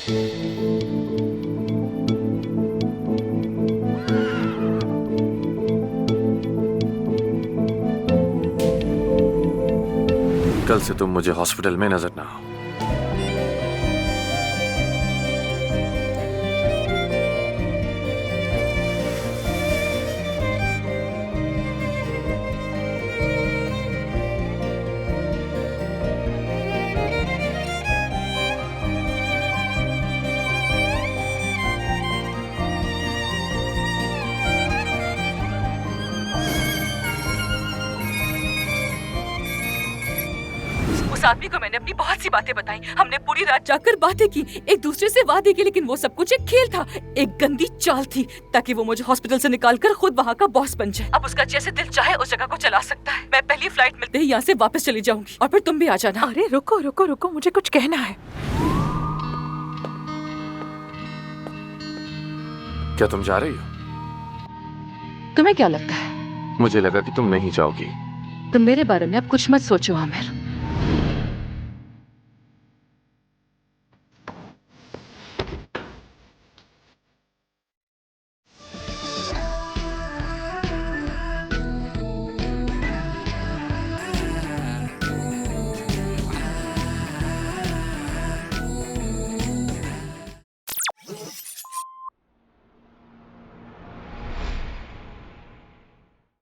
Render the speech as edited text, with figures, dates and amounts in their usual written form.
कल से तुम मुझे हॉस्पिटल में नजर ना आओ। उस आदमी को मैंने अपनी बहुत सी बातें बताई। हमने पूरी रात जाकर बातें की, एक दूसरे से वादे किए, लेकिन वो सब कुछ एक खेल था, एक गंदी चाल थी, ताकि वो मुझे हॉस्पिटल से निकालकर खुद वहाँ का बॉस बन जाए। अब उसका जैसे दिल चाहे उस जगह को चला सकता है। मैं पहली फ्लाइट मिलते ही यहाँ से वापस चली जाऊंगी और फिर तुम भी आ जाना। अरे रुको रुको रुको, मुझे कुछ कहना है। क्या तुम जा रही हो? तुम्हें क्या लगता है? मुझे लगा कि तुम नहीं जाओगी। तुम मेरे बारे में अब कुछ मत सोचो आमिर।